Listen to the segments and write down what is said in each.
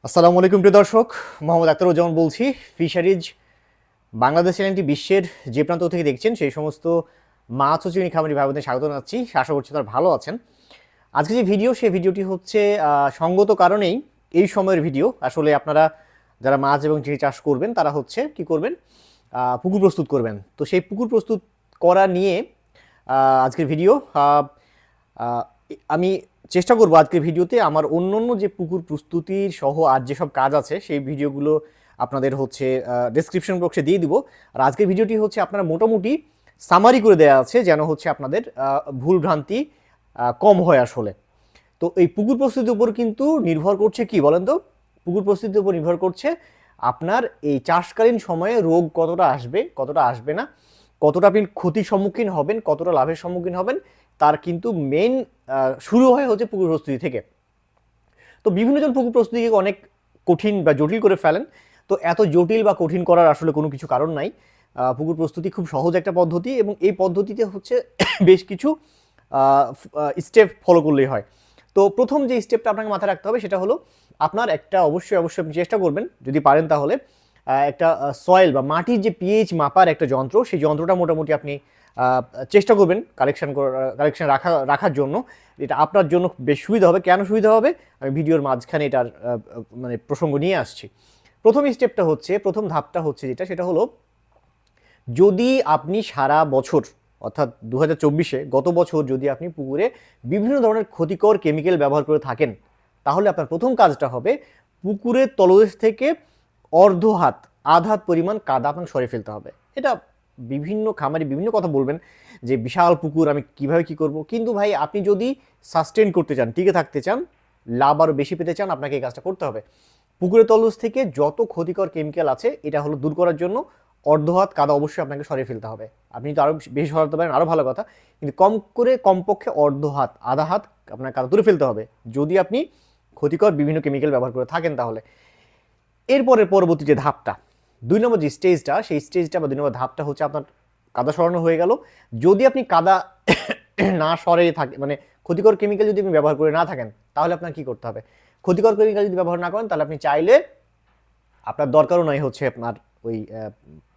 আসসালামু আলাইকুম প্রিয় দর্শক, মোহাম্মদ আখতারুজ্জামান বলছি। ফিশারিজ বাংলাদেশ চ্যানেলটি বিশ্বের যে প্রান্ত থেকে দেখছেন সেই সমস্ত মাছ ও চিংড়ি খামারি ভাই বোনদের স্বাগত জানাচ্ছি। আশা করছি তারা ভালো আছেন। আজকে যে ভিডিও, সেই ভিডিওটি হচ্ছে সঙ্গত কারণেই এই সময়ের ভিডিও। আসলে আপনারা যারা মাছ এবং চিংড়ি চাষ করবেন তারা হচ্ছে কি করবেন, পুকুর প্রস্তুত করবেন। তো সেই পুকুর প্রস্তুত করা নিয়ে আজকের ভিডিও। আহ, আমি চেষ্টা করব আজকের ভিডিওতে আমার অন্য যে পুকুর প্রস্তুতির সহ আর যেসব কাজ আছে সেই ভিডিওগুলো আপনাদের হচ্ছে ডেসক্রিপশন বক্সে দিয়ে দিব। আর আজকের ভিডিওটি হচ্ছে আপনারা মোটামুটি সামারি করে দেওয়া আছে, যেন হচ্ছে আপনাদের ভুল ভ্রান্তি কম হয় আসলে। তো এই পুকুর প্রস্তুতির উপর কিন্তু নির্ভর করছে কি বলেন তো, পুকুর প্রস্তুতির উপর নির্ভর করছে আপনার এই চাষকালীন সময়ে রোগ কতটা আসবে কতটা আসবে না, কতটা আপনি ক্ষতির সম্মুখীন হবেন, কতটা লাভের সম্মুখীন হবেন, তার কিন্তু মেইন শুরু হয় হচ্ছে পুকুর প্রস্তুতি থেকে। তো বিভিন্ন জন পুকুর প্রস্তুতিকে অনেক কঠিন বা জটিল করে ফেলেন। তো এত জটিল বা কঠিন করার আসলে কোনো কিছু কারণ নাই। পুকুর প্রস্তুতি খুব সহজ একটা পদ্ধতি, এবং এই পদ্ধতিতে হচ্ছে বেশ কিছু স্টেপ ফলো করলেই হয়। তো প্রথম যে স্টেপটা আপনাকে মাথায় রাখতে হবে সেটা হলো আপনার একটা অবশ্যই আপনি চেষ্টা করবেন যদি পারেন তাহলে একটা সয়েল বা মাটির যে পিএইচ মাপার একটা যন্ত্র, সেই যন্ত্রটা মোটামুটি আপনি চেষ্টা করবেন কালেকশন রাখার জন্য। এটা আপনার জন্য বেশ সুবিধা হবে। কেন সুবিধা হবে আমি ভিডিওর মাঝখানে এটার মানে প্রসঙ্গ নিয়ে আসছি। প্রথম স্টেপটা হচ্ছে, প্রথম ধাপটা হচ্ছে যেটা, সেটা হলো যদি আপনি সারা বছর অর্থাৎ 2024-এ গত বছর যদি আপনি পুকুরে বিভিন্ন ধরনের ক্ষতিকর কেমিক্যাল ব্যবহার করে থাকেন, তাহলে আপনার প্রথম কাজটা হবে পুকুরের তলদেশ থেকে আধ হাত পরিমাণ কাদা আপনাকে সরিয়ে ফেলতে হবে। এটা বিভিন্ন খামারি বিভিন্ন কথা বলবেন যে বিশাল পুকুর আমি কিভাবে কি করব, কিন্তু ভাই আপনি যদি সাস্টেন করতে চান, টিকে থাকতে চান, লাভ আরও বেশি পেতে চান, আপনাকে এই কাজটা করতে হবে। পুকুরের তলদেশ থেকে যত ক্ষতিকর কেমিক্যাল আছে এটা হলো দূর করার জন্য হাত কাদা অবশ্যই আপনাকে সরিয়ে ফেলতে হবে। আপনি তো আরও বেশি সরাতে পারেন আরও ভালো কথা, কিন্তু কমপক্ষে আধা হাত আপনার কাদা তুলে ফেলতে হবে যদি আপনি ক্ষতিকর বিভিন্ন কেমিক্যাল ব্যবহার করে থাকেন। তাহলে এরপরে পরবর্তী যে ধাপটা, 2 নম্বর যে স্টেজটা, সেই স্টেজটা বা 2 নম্বর ধাপটা হচ্ছে আপনার কাদা সরানো হয়ে গেল। যদি আপনি কাদা না সরে থাকে, মানে ক্ষতিকর কেমিক্যাল যদি আপনি ব্যবহার করে না থাকেন, তাহলে আপনার কি করতে হবে? ক্ষতিকর কেমিক্যাল যদি ব্যবহার না করেন, তাহলে আপনি চাইলে আপনার দরকারও নয় হচ্ছে আপনার ওই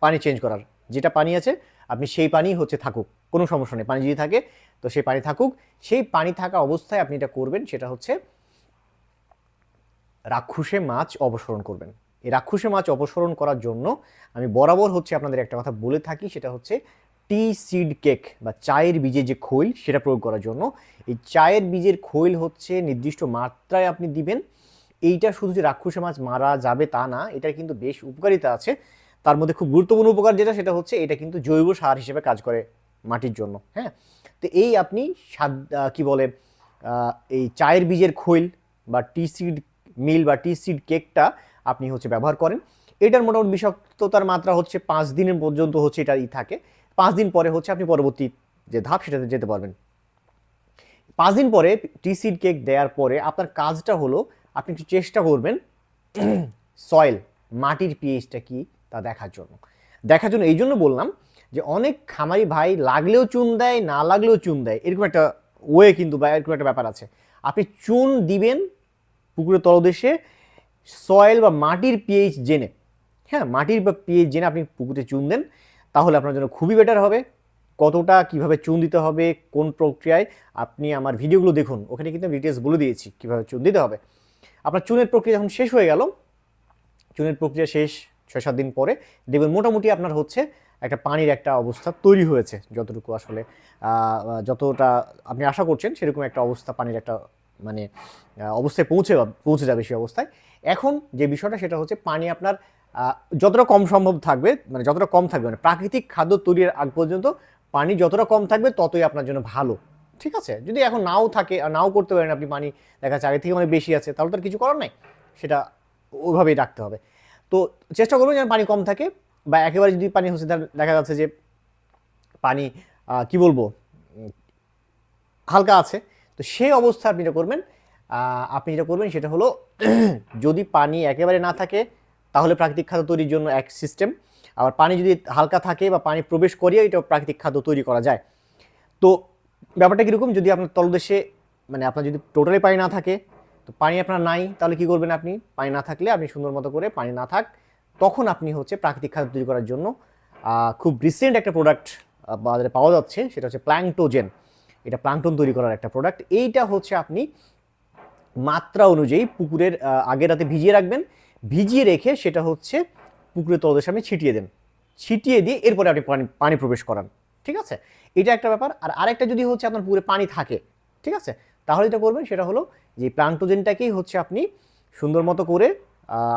পানি চেঞ্জ করার। যেটা পানি আছে আপনি সেই পানি হচ্ছে থাকুক, কোনো সমস্যা নেই। পানি যদি থাকে তো সেই পানি থাকুক। সেই পানি থাকা অবস্থায় আপনি এটা করবেন, সেটা হচ্ছে রাক্ষুসে মাছ অপসরণ করবেন। এই রাক্ষুসে মাছ অপসরণ করার জন্য আমি বরাবর হচ্ছে আপনাদের একটা কথা বলে থাকি, সেটা হচ্ছে টি সিড কেক বা চায়ের বীজের যে খৈল, সেটা প্রয়োগ করার জন্য। এই চায়ের বীজের খৈল হচ্ছে নির্দিষ্ট মাত্রায় আপনি দিবেন। এইটা শুধু যে রাক্ষুসে মাছ মারা যাবে তা না, এটার কিন্তু বেশ উপকারিতা আছে। তার মধ্যে খুব গুরুত্বপূর্ণ উপকার যেটা, সেটা হচ্ছে এটা কিন্তু জৈব সার হিসেবে কাজ করে মাটির জন্য। হ্যাঁ, তো এই আপনি কি বলে এই চায়ের বীজের খৈল বা টি সিড মিল বা টি সিড কেকটা আপনি হচ্ছে ব্যবহার করেন। এটার মোটামুটি বিষাক্ততার মাত্রা হচ্ছে 5 দিনের পর্যন্ত হচ্ছে এটা থাকে। 5 দিন পরে হচ্ছে আপনি পরবর্তী যে ধাপ সেটাতে যেতে পারবেন। 5 দিন পরে টি সিড কেক দেওয়ার পরে আপনার কাজটা হলো আপনি একটু চেষ্টা করবেন সয়েল মাটির পিএইচটা কি তা দেখার জন্য এই জন্য বললাম যে অনেক খামারি ভাই লাগলেও চুন দেয়, না লাগলেও চুন দেয়, এরকম একটা ওয়ে কিন্তু বা এরকম একটা ব্যাপার আছে। আপনি চুন দিবেন পুকুরের তলদেশে সয়েল বা মাটির পিএইচ জেনে। হ্যাঁ, মাটির বা পিএইচ জেনে আপনি পুকুরে চুন দেন, তাহলে আপনার জন্য খুবই বেটার হবে। কতটা কিভাবে চুন দিতে হবে, কোন প্রক্রিয়ায়, আপনি আমার ভিডিওগুলো দেখুন, ওখানে কিন্তু ডিটেলস বলে দিয়েছি কিভাবে চুন দিতে হবে। আপনার চুনের প্রক্রিয়া যখন শেষ হয়ে গেল, চুনের প্রক্রিয়া শেষ 6-7 দিন পরে দেখবেন মোটামুটি আপনার হচ্ছে একটা পানির একটা অবস্থা তৈরি হয়েছে, যতটুকু আসলে যতটা আপনি আশা করছেন সেরকম একটা অবস্থা, পানির একটা মানে অবস্থায় পৌঁছে যাবে সেই অবস্থায়। এখন যে বিষয়টা সেটা হচ্ছে পানি আপনার যতটা কম সম্ভব থাকবে, মানে যতটা কম থাকবে, মানে প্রাকৃতিক খাদ্য তৈরির আগ পর্যন্ত পানি যতটা কম থাকবে ততই আপনার জন্য ভালো। ঠিক আছে, যদি এখন নাও থাকে আর নাও করতে পারেন আপনি, পানি দেখা যাচ্ছে আগে থেকে অনেক বেশি আছে, তাহলে তার কিছু করার নাই, সেটা ওইভাবেই রাখতে হবে। তো চেষ্টা করবেন যেন পানি কম থাকে, বা একেবারে যদি পানি হচ্ছে দেখা যাচ্ছে যে পানি কি বলবো হালকা আছে, তো সেই অবস্থা আপনি যেটা করবেন সেটা হলো যদি পানি একেবারে না থাকে তাহলে প্রাকৃতিক খাদ্য তৈরির জন্য এক সিস্টেম, আবার পানি যদি হালকা থাকে বা পানি প্রবেশ করিয়ে এটা প্রাকৃতিক খাদ্য তৈরি করা যায়। তো ব্যাপারটা কীরকম, যদি আপনার তলদেশে মানে আপনার যদি টোটালি পানি না থাকে, তো পানি আপনার নাই, তাহলে কি করবেন আপনি? পানি না থাকলে আপনি সুন্দর মতো করে, পানি না থাক তখন আপনি হচ্ছে প্রাকৃতিক খাদ্য তৈরি করার জন্য খুব রিসেন্ট একটা প্রোডাক্ট বাজারে পাওয়া যাচ্ছে, সেটা হচ্ছে প্ল্যাংটোজেন। এটা প্লাঙ্কটন তৈরি করার একটা প্রোডাক্ট। এইটা হচ্ছে আপনি মাত্রা অনুযায়ী পুকুরের আগের রাতে ভিজিয়ে রাখবেন, ভিজিয়ে রেখে সেটা হচ্ছে পুকুরের তলদেশে আপনি ছিটিয়ে দেন, ছিটিয়ে দিয়ে এরপরে আপনি পানি পানি প্রবেশ করান। ঠিক আছে, এটা একটা ব্যাপার। আর আরেকটা যদি হচ্ছে আপনার পুকুরে পানি থাকে, ঠিক আছে, তাহলে যেটা করবেন সেটা হলো যে প্লাঙ্কটোজেনটাকেই হচ্ছে আপনি সুন্দর মতো করে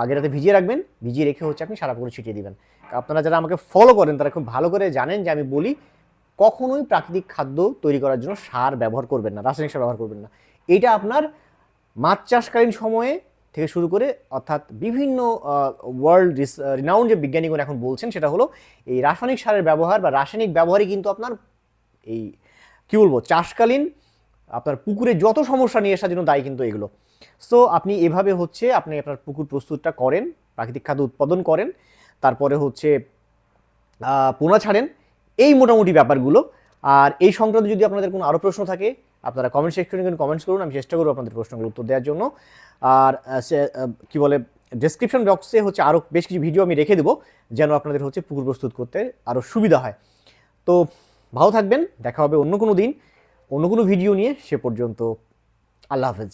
আগের রাতে ভিজিয়ে রাখবেন, ভিজিয়ে রেখে হচ্ছে আপনি সারা পুকুরে ছিটিয়ে দিবেন। আপনারা যারা আমাকে ফলো করেন তারা খুব ভালো করে জানেন যে আমি বলি কখনোই প্রাকৃতিক খাদ্য তৈরি করার জন্য সার ব্যবহার করবেন না, রাসায়নিক সার ব্যবহার করবেন না। এটা আপনার মাছ চাষকালীন সময়ে থেকে শুরু করে অর্থাৎ বিভিন্ন ওয়ার্ল্ড রিনাউন্ড যে বিজ্ঞানীগণ এখন বলছেন সেটা হলো এই রাসায়নিক সারের ব্যবহার বা রাসায়নিক ব্যবহারই কিন্তু আপনার এই কী বলবো চাষকালীন আপনার পুকুরে যত সমস্যা নিয়ে আসার জন্য দায়ী কিন্তু এগুলো। সো আপনি এভাবে হচ্ছে আপনি আপনার পুকুর প্রস্তুতটা করেন, প্রাকৃতিক খাদ্য উৎপাদন করেন, তারপরে হচ্ছে পোনা ছাড়েন, এই মোটামুটি ব্যাপারগুলো। আর এই সংক্রান্ত যদি আপনাদের কোনো আরও প্রশ্ন থাকে আপনারা কমেন্ট সেকশনে কিন্তু কমেন্টস করুন, আমি চেষ্টা করবো আপনাদের প্রশ্নগুলো উত্তর দেওয়ার জন্য। আর কি বলে ডেসক্রিপশন বক্সে হচ্ছে আরও বেশ কিছু ভিডিও আমি রেখে দেবো যেন আপনাদের হচ্ছে পুকুর প্রস্তুত করতে আরও সুবিধা হয়। তো ভালো থাকবেন, দেখা হবে অন্য কোনো দিন অন্য কোনো ভিডিও নিয়ে। সে পর্যন্ত আল্লাহ হাফেজ।